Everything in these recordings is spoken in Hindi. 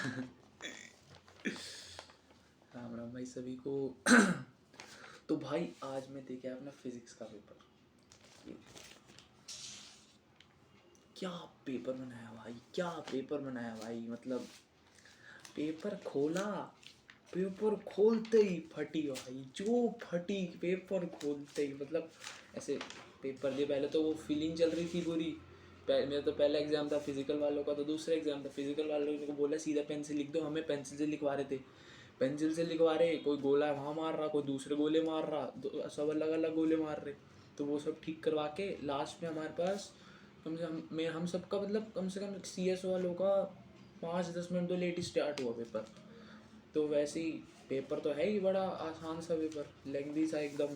राम राम भाई सभी को। तो भाई आज मैं देखे अपना फिजिक्स का पेपर। क्या पेपर बनाया भाई, क्या पेपर बनाया भाई। मतलब पेपर खोला, पेपर खोलते ही फटी भाई, जो फटी पेपर खोलते ही। मतलब ऐसे पेपर दिए, पहले तो वो फीलिंग चल रही थी पूरी। मेरा तो पहला एग्जाम था फिजिकल वालों का, तो दूसरा एग्जाम था फिजिकल वालों को बोला सीधा पेन से लिख दो। हमें पेंसिल से लिखवा रहे थे, पेंसिल से लिखवा रहे, कोई गोला वहाँ मार रहा, कोई दूसरे गोले मार रहा, सब अलग अलग गोले मार रहे। तो वो सब ठीक करवा के लास्ट में हमारे पास कम से कम हम सबका मतलब कम से कम CS वालों का 5-10 मिनट तो लेट ही स्टार्ट हुआ पेपर। तो वैसे ही पेपर तो है ही बड़ा आसान सा पेपर, लेंथी सा एकदम।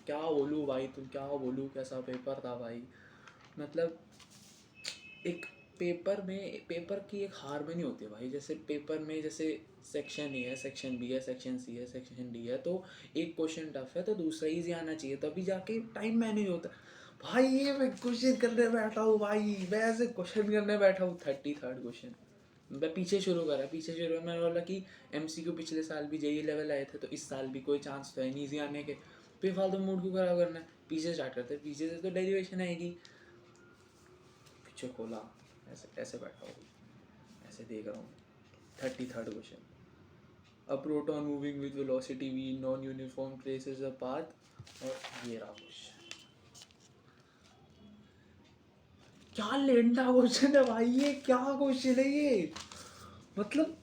क्या बोलूँ भाई, तुम क्या बोलूँ, कैसा पेपर था भाई। मतलब एक पेपर में, पेपर की एक हारमोनी होती है भाई। जैसे पेपर में जैसे सेक्शन ए है, सेक्शन बी है, सेक्शन सी है, सेक्शन डी है, तो एक क्वेश्चन टफ है तो दूसरा ईजी आना चाहिए, तभी जाके टाइम मैनेज होता है। भाई ये मैं क्वेश्चन करने बैठा हूँ भाई, मैं ऐसे क्वेश्चन करने बैठा हूँ 33rd क्वेश्चन। मैं पीछे शुरू करा, पीछे शुरू मैंने बोला कि MCQ पिछले साल भी JEE लेवल आए थे, तो इस साल भी कोई चांस तो है नहीं ईजी आने के। बेफालतू मूड क्यों खराब करना है, पीछे स्टार्ट करते हैं, पीछे से तो डेरिवेशन आएगी। पीछे खोला, ऐसे ऐसे बैठा हूँ, ऐसे देख रहा हूँ 33rd question. A proton moving with velocity v non uniform traces a path. और ये रहा क्वेश्चन। क्या लेंडा क्वेश्चन है भाई, ये क्या क्वेश्चन है ये। मतलब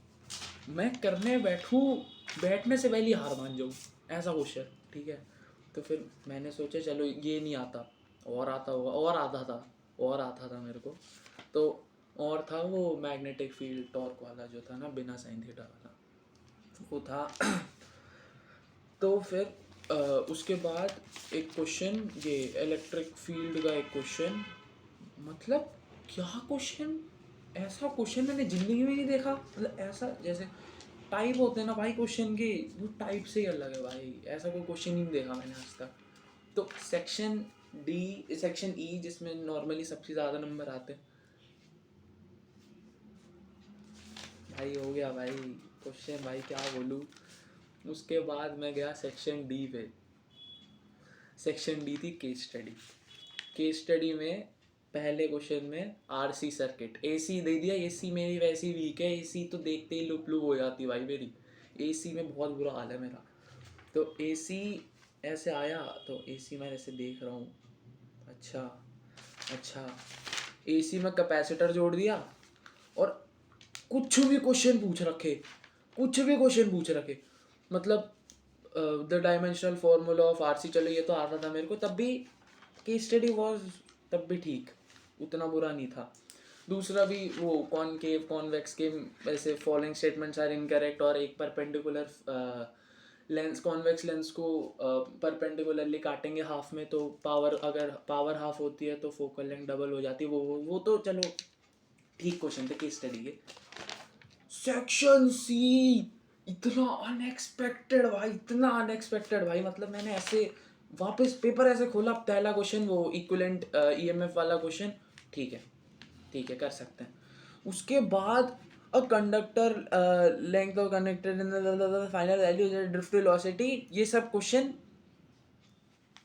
मैं करने बैठूँ, बैठने से पहले हार मान जाऊँ, ऐसा क्वेश्चन। ठीक है, तो फिर मैंने सोचा चलो ये नहीं आता, और आता होगा, और आता था, और आता था मेरे को। तो और था वो मैग्नेटिक फील्ड टॉर्क वाला जो था ना, बिना साइन थीटा वाला, वो था। तो फिर उसके बाद एक क्वेश्चन, ये इलेक्ट्रिक फील्ड का एक क्वेश्चन। मतलब क्या क्वेश्चन, ऐसा क्वेश्चन मैंने ज़िंदगी में नहीं देखा। मतलब ऐसा जैसे टाइप होते हैं ना भाई क्वेश्चन के, वो टाइप से ही अलग है भाई। ऐसा कोई क्वेश्चन ही नहीं देखा मैंने आज तक। तो सेक्शन ई जिसमें नॉर्मली सबसे ज़्यादा नंबर आते हैं भाई, हो गया भाई क्वेश्चन, भाई क्या बोलूँ। उसके बाद मैं गया सेक्शन डी पे। सेक्शन डी थी केस स्टडी। केस स्टडी में पहले क्वेश्चन में RC सर्किट, AC दे दिया। AC मेरी वैसी वीक है, AC तो देखते ही लुप लुप हो जाती भाई मेरी। AC में बहुत बुरा हाल है मेरा। तो AC ऐसे आया, तो AC मैं ऐसे देख रहा हूँ, अच्छा अच्छा। AC में कैपेसिटर जोड़ दिया, और कुछ भी क्वेश्चन पूछ रखे, कुछ भी क्वेश्चन पूछ रखे। मतलब the dimensional formula of RC, चलो ये तो आता था मेरे को तब भी। केस स्टडी वॉज तब भी ठीक, उतना बुरा नहीं था। दूसरा भी वो कॉनकेव कॉन्वेक्स के ऐसे फॉलोइंग स्टेटमेंट्स आर इनकरेक्ट, और एक परपेंडिकुलर लेंस, कॉन्वेक्स लेंस को परपेंडिकुलरली काटेंगे हाफ में, तो पावर, अगर पावर हाफ होती है तो फोकल लेंथ डबल हो जाती है। वो तो चलो ठीक क्वेश्चन थे केस स्टडी के। सेक्शन सी, इतना अनएक्सपेक्टेड भाई, इतना अनएक्सपेक्टेड भाई। मतलब मैंने ऐसे वापस पेपर ऐसे खोला, पहला क्वेश्चन वो इक्विवेलेंट EMF वाला क्वेश्चन। ठीक है, ठीक है, कर सकते हैं। उसके बाद a conductor length of conductor in the final value drift velocity, ये सब क्वेश्चन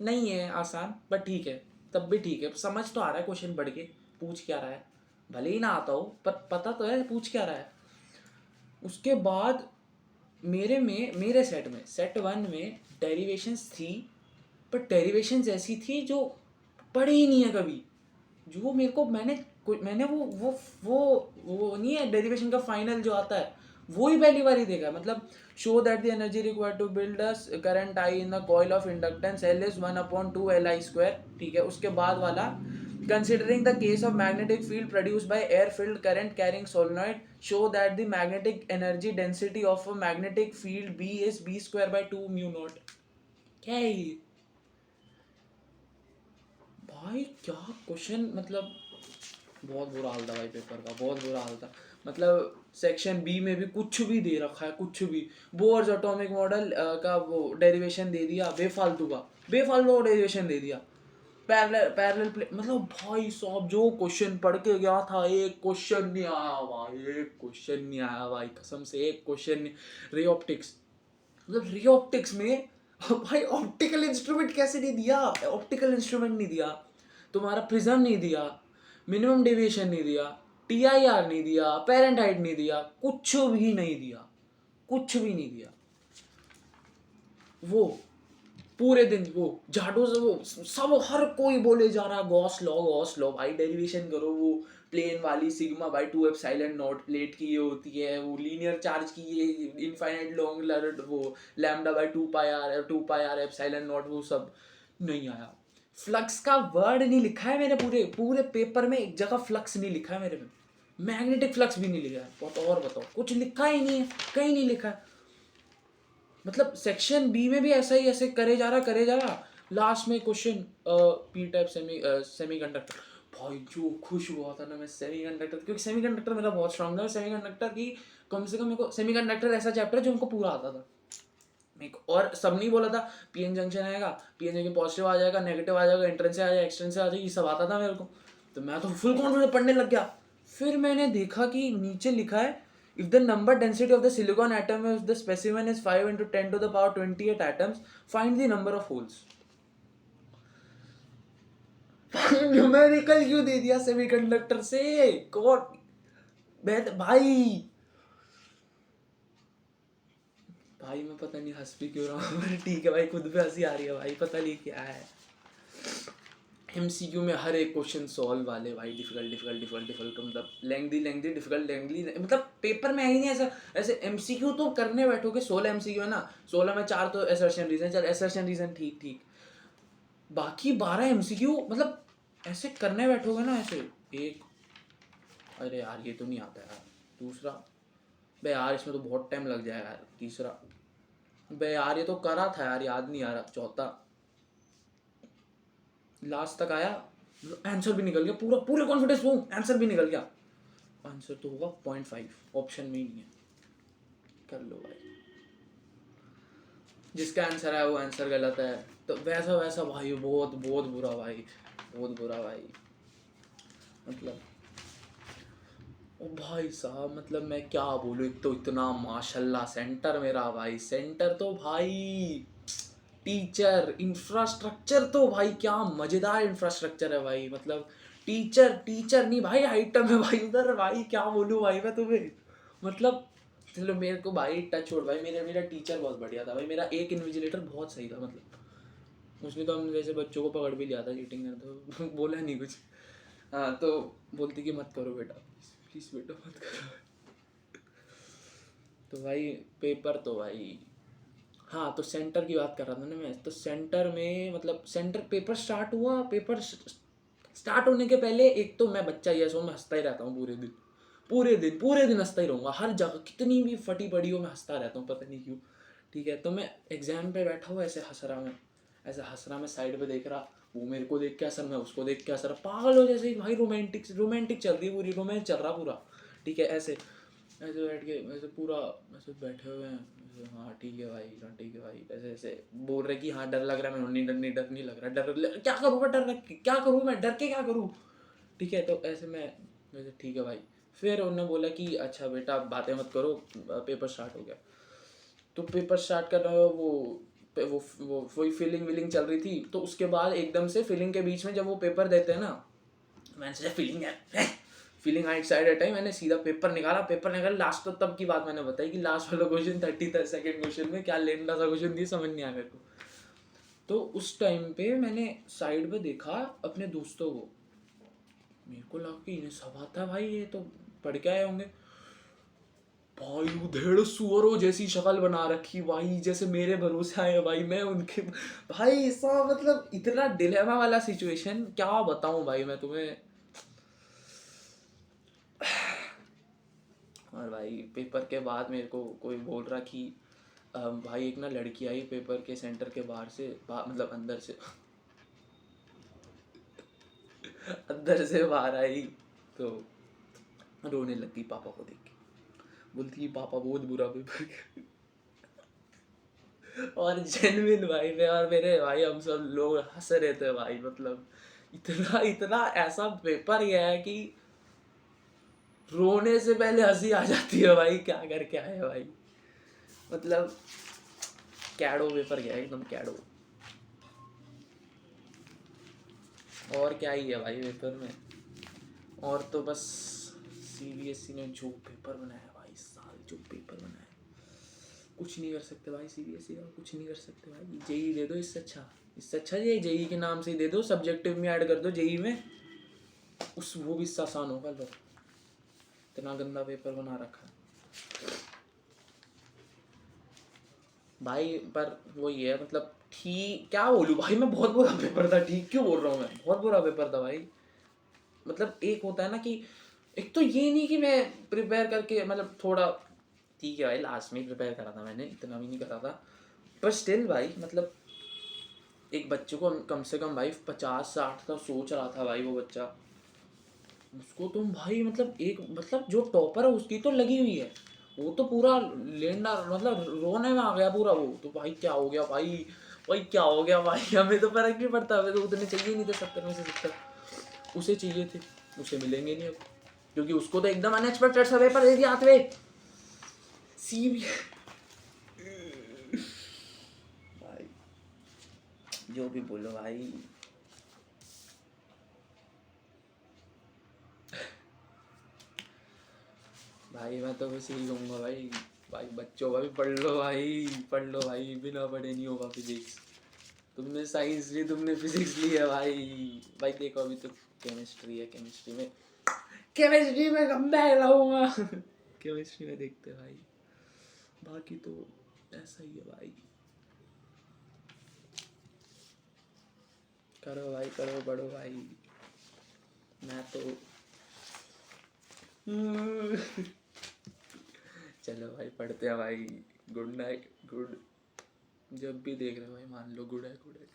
नहीं है आसान, बट ठीक है, तब भी ठीक है, समझ तो आ रहा है क्वेश्चन पढ़ के पूछ क्या रहा है। भले ही ना आता हो पर पता तो है पूछ क्या रहा है। उसके बाद मेरे सेट 1 में डेरिवेशंस थी, पर डेरिवेशंस ऐसी थी जो पढ़ी ही नहीं है कभी। जो मेरे को मैंने वो नहीं है डेरिवेशन का फाइनल जो आता है, वो ही पहली बार ही देखा। मतलब show that the energy required to build a current I in the coil of inductance L is 1/2 Li²। ठीक है, उसके बाद वाला considering the case of magnetic field produced by air filled current carrying solenoid, show that the magnetic energy density of a magnetic field B is B²/2 μ0। क्या है ये भाई, क्या क्वेश्चन। मतलब बहुत बुरा हाल था भाई पेपर का, बहुत बुरा हाल था। मतलब सेक्शन बी में भी कुछ भी दे रखा है, कुछ भी। बोर्स एटॉमिक मॉडल का वो डेरिवेशन दे दिया, बेफालतू का डेरिवेशन दे दिया। पैरेलल प्ले, मतलब भाई साहब जो क्वेश्चन पढ़ के गया था, एक क्वेश्चन नहीं आया भाई, एक क्वेश्चन नहीं आया भाई, कसम से एक क्वेश्चन नहीं। रे ऑप्टिक्स, मतलब रे ऑप्टिक्स में भाई ऑप्टिकल इंस्ट्रूमेंट कैसे नहीं दिया, ऑप्टिकल इंस्ट्रूमेंट नहीं दिया, तुम्हारा प्रिज्म नहीं दिया, मिनिमम डेविएशन नहीं दिया, टीआईआर नहीं दिया, पेरेंट हाइट नहीं दिया, कुछ भी नहीं दिया, कुछ भी नहीं दिया। वो पूरे दिन वो झाड़ू से वो सब हर कोई बोले जा रहा गॉस लॉ भाई, डेरिवेशन करो, वो प्लेन वाली sigma by 2 epsilon naught plate की ये होती है, वो लीनियर चार्ज की ये इनफाइनाइट लॉन्ग वो lambda by 2 pi R epsilon naught, वो सब नहीं आया। फ्लक्स का वर्ड नहीं लिखा है मेरे पूरे पूरे पेपर में, एक जगह फ्लक्स नहीं लिखा है मेरे में, मैग्नेटिक फ्लक्स भी नहीं लिखा है, बहुत और बताओ, कुछ लिखा ही नहीं है, कहीं नहीं लिखा है। मतलब सेक्शन बी में भी ऐसा ही ऐसे करे जा रहा, लास्ट में क्वेश्चन पी टाइप सेमीकंडक्टर, भाई जो खुश हुआ था ना मैं सेमीकंडक्टर, क्योंकि सेमीकंडक्टर मेरा बहुत स्ट्रांग था, सेमीकंडक्टर की कम से कम मेरे को सेमीकंडक्टर ऐसा चैप्टर है जो उनको पूरा आता था मेरे को, और सब नहीं बोला था पीएन जंक्शन आएगा, पीएन जंक्शन पॉजिटिव आ जाएगा, नेगेटिव आ जाएगा, इंट्रेंस से आ जाएगा, एक्सटेंस से आ जाएगी, ये सब आता था मेरे को, तो मैं तो फुल कॉन्फिडेंस पढ़ने लग गया। फिर मैंने देखा कि नीचे लिखा है if the number density of the silicon atom of the specimen is 5 into 10 to the power 28 atoms, find the number of holes. Numerical क्यों दे दिया सेमीकंडक्टर से, कौन भाई भाई मैं पता नहीं हंस भी क्यों रहा हूँ, ठीक है भाई, खुद पे हंसी आ रही है भाई, पता नहीं क्या है। एमसीक्यू में हर एक क्वेश्चन सॉल्व वाले भाई, डिफिकल्ट, मतलब लेंथी डिफिकल्ट, मतलब पेपर में है ही नहीं ऐसा। ऐसे एमसीक्यू तो करने बैठोगे, 16 एमसीक्यू है ना, 16 में 4 तो असर्शन रीजन, चल असर्शन रीजन ठीक, बाकी 12 एमसीक्यू, मतलब ऐसे करने बैठोगे ना ऐसे एक, अरे यार ये तो नहीं आता यार, दूसरा बे यार इसमें तो बहुत टाइम लग जाएगा यार, तीसरा बे यार ये तो करा था यार, याद नहीं आ रहा, चौथा लास्ट तक आया, आंसर भी निकल गया, पूरे कॉन्फिडेंस वो आंसर भी निकल गया, आंसर तो होगा 0.5, ऑप्शन में ही नहीं है, कर लो भाई, जिसका आंसर है वो आंसर गलत है, तो वैसा भाई बहुत बहुत बुरा भाई, बहुत बुरा भाई, मतलब ओ भाई साहब, मतलब मैं क्या बोलूँ, एक तो इतना माशाल्लाह सेंटर मेरा भाई, सेंटर तो भाई, टीचर इंफ्रास्ट्रक्चर तो भाई क्या मज़ेदार इंफ्रास्ट्रक्चर है भाई, मतलब टीचर नहीं भाई, आइटम है भाई उधर भाई, क्या बोलूँ भाई मैं तुम्हें, मतलब चलो मेरे को भाई टच छोड़ भाई, मेरा टीचर बहुत बढ़िया था भाई, मेरा एक इन्विजिलेटर बहुत सही था, मतलब उसने तो हम जैसे बच्चों को पकड़ भी लिया था चीटिंग में, तो बोला नहीं कुछ, हाँ तो बोलती कि मत करो बेटा, प्लीज़ बेटा मत करो, तो भाई पेपर तो भाई, हाँ तो सेंटर की बात कर रहा था ना मैं, तो सेंटर में मतलब सेंटर पेपर स्टार्ट हुआ, पेपर स्टार्ट होने के पहले एक तो मैं बच्चा ही ऐसा हूँ, मैं हंसता ही रहता हूँ पूरे दिन हंसता ही रहूँगा, हर जगह कितनी भी फटी पड़ी हो मैं हंसता रहता हूँ, पता नहीं क्यों, ठीक है, तो मैं एग्जाम पे बैठा हुआ ऐसे हंस रहा मैं साइड पे देख रहा, वो मेरे को देख के हंस रहा, मैं उसको देख के हंस रहा, पागल हो जैसे भाई, रोमांटिक चल रही है पूरी, रोमांस चल रहा पूरा, ठीक है, ऐसे ऐसे बैठ के ऐसे पूरा ऐसे बैठे हुए हैं, हाँ ठीक है भाई, हाँ ठीक है भाई, ऐसे ऐसे बोल रहे कि हाँ डर लग रहा है, मैं डर नहीं लग रहा, क्या करूँ मैं, क्या करूँ मैं, डर के क्या करूँ, ठीक है, तो ऐसे मैं वैसे ठीक है भाई, फिर उन्होंने बोला कि अच्छा बेटा बातें मत करो, पेपर स्टार्ट हो गया, तो पेपर स्टार्ट कर रहे हो, वो वही फीलिंग चल रही थी, तो उसके बाद एकदम से फीलिंग के बीच में जब वो पेपर देते हैं ना, मैंने सोचा feeling right side at time, मैंने सीधा पेपर निकाला, लास्ट तो तब की बात मैंने बताई कि लास्ट वाला क्वेश्चन 32nd क्वेश्चन में क्या लेंडा सा क्वेश्चन थी, समझ नहीं आया मेरे को, तो उस टाइम पे मैंने साइड पे देखा अपने दोस्तों को, मेरे को लगा कि इन्हें सब आता है भाई, ये तो पढ़ के आए होंगे भाई, उधेड़ सुअरों जैसी शक्ल बना रखी भाई, जैसे मेरे भरोसे आए भाई, मैं उनके भाई सब, मतलब इतना डिलेमा वाला सिचुएशन, क्या बताऊं भाई मैं तुम्हें, और भाई पेपर के बाद मेरे को कोई बोल रहा कि भाई एक ना लड़की आई पेपर के सेंटर के बाहर से, मतलब अंदर से बाहर आई, तो रोने लगी पापा को देख के, बोलती कि पापा बहुत बुरा पेपर और जेन्युइन भाई मैं और मेरे भाई हम सब लोग हंस रहे थे भाई, मतलब इतना इतना ऐसा पेपर गया है कि रोने से पहले हंसी आ जाती है भाई, क्या करके आए भाई, मतलब कैडो पेपर गया एकदम कैडो। और क्या ही है भाई पेपर में, और तो बस सीबीएसई ने जो पेपर बनाया भाई, साल जो पेपर बनाया, कुछ नहीं कर सकते भाई सीबीएसई का, कुछ नहीं कर सकते भाई। जेई दे दो इससे अच्छा ये जेई के नाम से ही दे दो, सब्जेक्टिव में ऐड कर दो जेई में, उस वो भी इससे आसान होगा। लो इतना गंदा पेपर बना रखा है भाई, पर वो ये है मतलब ठीक, क्या बोलूँ भाई, मैं बहुत बुरा पेपर था, ठीक क्यों बोल रहा हूँ, मैं बहुत बुरा पेपर था भाई। मतलब एक होता है ना कि एक तो ये नहीं कि मैं प्रिपेयर करके, मतलब थोड़ा ठीक है भाई, लास्ट में ही प्रिपेयर करा था मैंने, इतना भी नहीं करा था, पर स्टिल भाई मतलब एक बच्चे को कम से कम भाई 50-60 का सोच रहा था भाई वो बच्चा, उसको तुम भाई मतलब एक मतलब जो टॉपर है उसकी तो लगी हुई है, वो तो पूरा लेंडा मतलब रोने में आ गया पूरा वो, तो भाई क्या हो गया भाई, भाई क्या हो गया भाई, हमें तो फर्क नहीं पड़ता, हमें तो उतने चाहिए नहीं थे 70 में से 70, उसे चाहिए थे, उसे मिलेंगे नहीं अब, क्योंकि उसको तो एकदम अनएक्सपेक्टेड सा पेपर दे दिया हाथ में सी भाई, जो भी बोलो भाई। भाई मैं तो बस यही कहूँगा भाई, भाई बच्चों का भी पढ़ लो भाई, पढ़ लो भाई, बिना पढ़े नहीं होगा फिजिक्स, तुमने साइंस ली, तुमने फिजिक्स ली है भाई, भाई देखो अभी तो केमिस्ट्री है, केमिस्ट्री में कम बैग लाऊंगा केमिस्ट्री में देखते हैं भाई, बाकी तो ऐसा ही है भाई, करो भाई करो, पढ़ो भाई, मैं तो चलो भाई पढ़ते हैं भाई, गुड नाइट, गुड, जब भी देख रहे हो भाई मान लो गुड है, गुड है।